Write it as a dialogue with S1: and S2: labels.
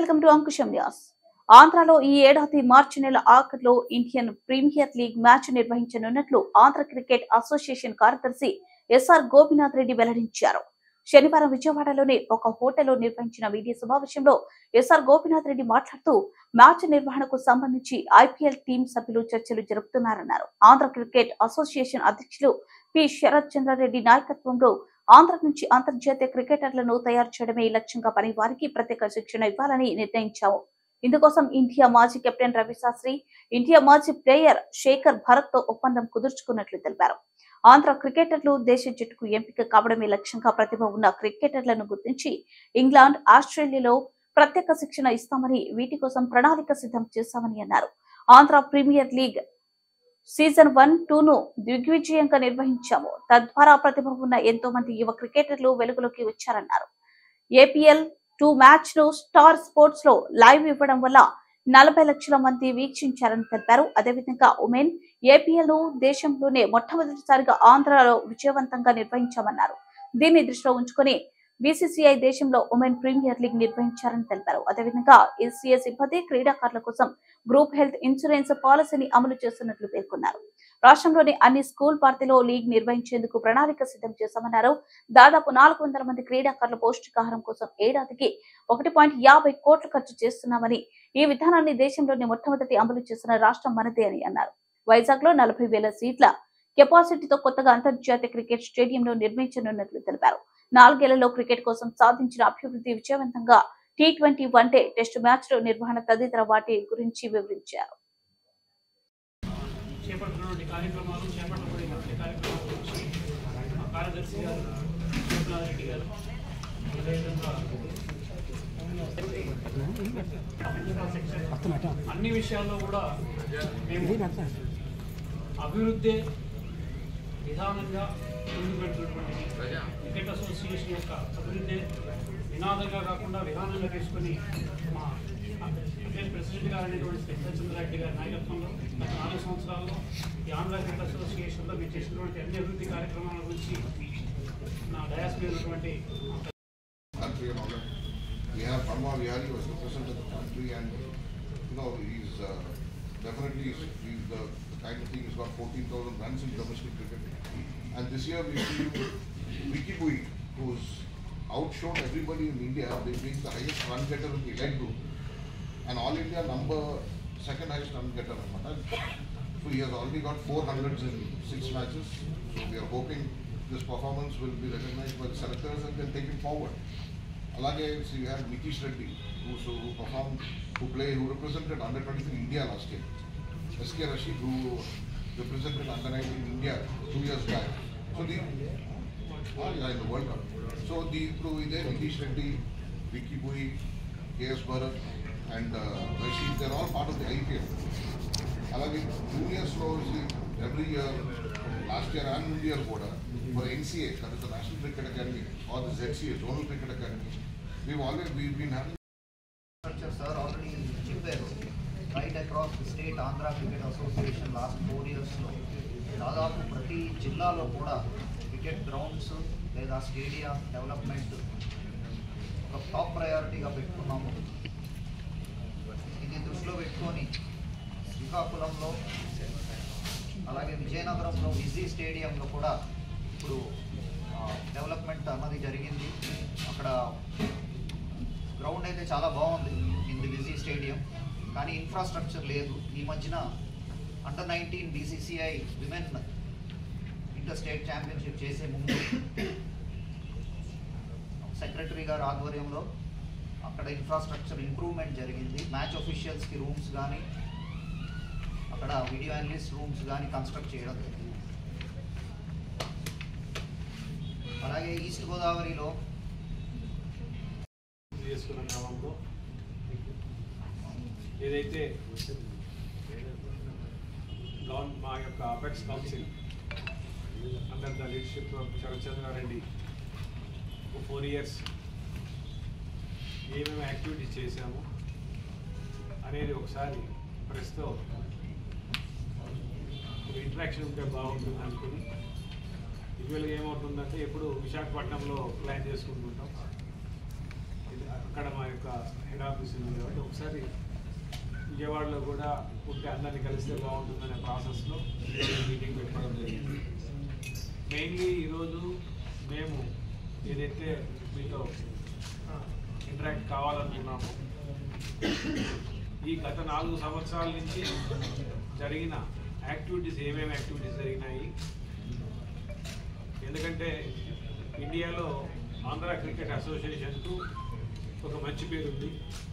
S1: Welcome to Ankusam news. ఆంధ్రాలో ఈ ఏడాది మార్చి నెల ఆఖరులో ఇండియన్ ప్రీమియర్ లీగ్ మ్యాచ్ నిర్వహించనున్నట్లు ఆంధ్ర క్రికెట్ అసోసియేషన్ కార్యదర్శి ఎస్ఆర్ గోపినాథ్ రెడ్డి వెల్లడించారు. శనివారం విజయవాడలోని ఒక హోటల్లో నిర్వహించిన మీడియా సమావేశంలో ఎస్ఆర్ గోపినాథ్ రెడ్డి మాట్లాడుతూ మ్యాచ్ నిర్వహణకు సంబంధించి ఐపీఎల్ టీం సభ్యులు చర్చలు జరుపుతున్నారన్నారు. ఆంధ్ర క్రికెట్ అసోసియేషన్ అధ్యక్షులు పి శరత్ చంద్రారెడ్డి నాయకత్వంలో ఆంధ్ర నుంచి అంతర్జాతీయ క్రికెటర్లను తయారు చేయడమే లక్ష్యంగా పని వారికి ప్రత్యేక శిక్షణ ఇవ్వాలని నిర్ణయించాము. ఇందుకోసం ఇండియా మాజీ కెప్టెన్ రవి శాస్త్రి, ఇండియా మాజీ ప్లేయర్ శేఖర్ భరత్ తో ఒప్పందం కుదుర్చుకున్నట్లు తెలిపారు. ఆంధ్ర క్రికెటర్లు దేశ జట్టుకు ఎంపిక కావడమే లక్ష్యంగా ప్రతిభ ఉన్న క్రికెటర్లను గుర్తించి ఇంగ్లాండ్, ఆస్ట్రేలియాలో ప్రత్యేక శిక్షణ ఇస్తామని, వీటి కోసం ప్రణాళిక సిద్ధం చేశామని అన్నారు. ఆంధ్ర ప్రీమియర్ లీగ్ సీజన్ 1-2 ను దిగ్విజయంగా నిర్వహించాము. తద్వారా ప్రతిభ ఉన్న ఎంతో మంది యువ క్రికెటర్లు వెలుగులోకి వచ్చారన్నారు. ఏపీఎల్ 2 మ్యాచ్ ను స్టార్ స్పోర్ట్స్ లో లైవ్ ఇవ్వడం వల్ల 40 లక్షల మంది వీక్షించారని తెలిపారు. అదేవిధంగా ఉమెన్ ఏపీఎల్ ను దేశంలోనే మొట్టమొదటిసారిగా ఆంధ్రలో విజయవంతంగా నిర్వహించామన్నారు. దీన్ని దృష్టిలో ఉంచుకొని బీసీసీఐ దేశంలో ఉమెన్ ప్రీమియర్ లీగ్ నిర్వహించారని తెలిపారు. అదేవిధంగా ఈసీఏ సిబ్బంది, క్రీడాకారుల కోసం గ్రూప్ హెల్త్ ఇన్సూరెన్స్ పాలసీని అమలు చేస్తున్నట్లు పేర్కొన్నారు. రాష్ట్రంలోని అన్ని స్కూల్ పార్టీలో లీగ్ నిర్వహించేందుకు ప్రణాళిక సిద్ధం చేశామన్నారు. దాదాపు 400 మంది క్రీడాకారుల పౌష్టికాహారం కోసం ఏడాదికి 1.50 కోట్లు ఖర్చు చేస్తున్నామని, ఈ విధానాన్ని దేశంలోని మొట్టమొదటి అమలు చేసిన రాష్ట్రం మనదే అని అన్నారు. వైజాగ్ లో 40,000 సీట్ల కెపాసిటీతో కొత్తగా అంతర్జాతీయ క్రికెట్ స్టేడియంలో నిర్మించనున్నట్లు తెలిపారు. 4 ఏళ్లలో క్రికెట్ కోసం సాధించిన అభివృద్ధి, విజయవంతంగా T20 వన్డే టెస్టు మ్యాచ్ల నిర్వహణ తదితర వాటి గురించి వివరించారు.
S2: అన్ని విషయాల్లో కూడా అభివృద్ధి విధానంగా ముందుకు పెడుతున్నటువంటి క్రికెట్ అసోసియేషన్ యొక్క అభివృద్ధి వినాదంగా కాకుండా విధానంగా తీసుకుని మా ప్రెసిడెంట్ గారు అనేటువంటి శరత్ చంద్రారెడ్డి గారి నాయకత్వంలో గత 4 సంవత్సరాల్లో ఈ ఆంధ్ర క్రికెట్ అసోసియేషన్లో మీరు చేసినటువంటి అన్ని అభివృద్ధి కార్యక్రమాల గురించి నా డయాస్ మీద ఉన్నటువంటి
S3: definitely he's the kind of thing. He's got 14,000 runs in domestic cricket, and this year we see Vicky Bui, who's outshone everybody in India. They being the highest run getter in the elite group, and all India second highest run getter. So he has already got 400s in 6 matches. So we are hoping this performance will be recognized by the selectors and then take it forward. Alage, so we have Nitish Reddy, who represented under 23 India last year. SK Rashid, who represented under 19 India 2 years back. So in the World Cup. So Nitish Reddy, Vicky Bui, KS Bharat, and Rashid, they're all part of the IPL. Alage, juniors knows every year, last year and year for NCA, that is the National Cricket Academy, or the ZCA, Zonal Cricket Academy. We've been having.
S4: Sir, already right across the state, Andhra Cricket Association last 4 years లో దాదాపు ప్రతి జిల్లాలో కూడా cricket grounds లేదా stadium development ఒక top ప్రయారిటీగా పెట్టుకున్నాము. ఇది దృష్టిలో పెట్టుకొని శ్రీకాకుళంలో అలాగే విజయనగరంలో విజీ స్టేడియంలో కూడా ఇప్పుడు డెవలప్మెంట్ అన్నది జరిగింది. అక్కడ గ్రౌండ్ అయితే చాలా బాగుంది ఇన్ ది విజీ స్టేడియం, కానీ ఇన్ఫ్రాస్ట్రక్చర్ లేదు. ఈ మధ్యన under 19 BCCI women inter state championship చేసే ముందు సెక్రటరీ గారి ఆధ్వర్యంలో అక్కడ ఇన్ఫ్రాస్ట్రక్చర్ ఇంప్రూవ్మెంట్ జరిగింది. మ్యాచ్ ఆఫీషియల్స్కి రూమ్స్ కానీ, అక్కడ వీడియో అనలిస్ట్ రూమ్స్ కానీ కన్స్ట్రక్ట్ చేయడం జరిగింది. అలాగే ఈస్ట్ గోదావరిలో
S2: చేసుకున్న క్రమంలో ఏదైతే మా యొక్క apex council under the leadership of Sharath Chandra Reddy 4 years ఏమేమి యాక్టివిటీస్ చేశాము అనేది ఒకసారి ప్రెస్తో ఇంటరాక్షన్ ఉంటే బాగుంటుంది అనుకుని, యూజువల్గా ఏమవుతుందంటే ఎప్పుడు విశాఖపట్నంలో ప్లాన్ చేసుకుంటుంటాం.
S5: అక్కడ మా యొక్క హెడ్ ఆఫీస్ ఉంది కాబట్టి ఒకసారి విజయవాడలో కూడా ఉంటే అందరినీ కలిస్తే బాగుంటుందనే ప్రాసెస్లో మీటింగ్ పెట్టుకోవడం జరిగింది. మెయిన్లీ ఈరోజు మేము ఏదైతే మీతో ఇంటరాక్ట్ కావాలనుకున్నామో ఈ గత 4 సంవత్సరాల నుంచి జరిగిన యాక్టివిటీస్ ఏమేమి యాక్టివిటీస్ జరిగినాయి, ఎందుకంటే ఇండియాలో ఆంధ్ర క్రికెట్ అసోసియేషన్కు ఒక మంచి పేరు ఉంది.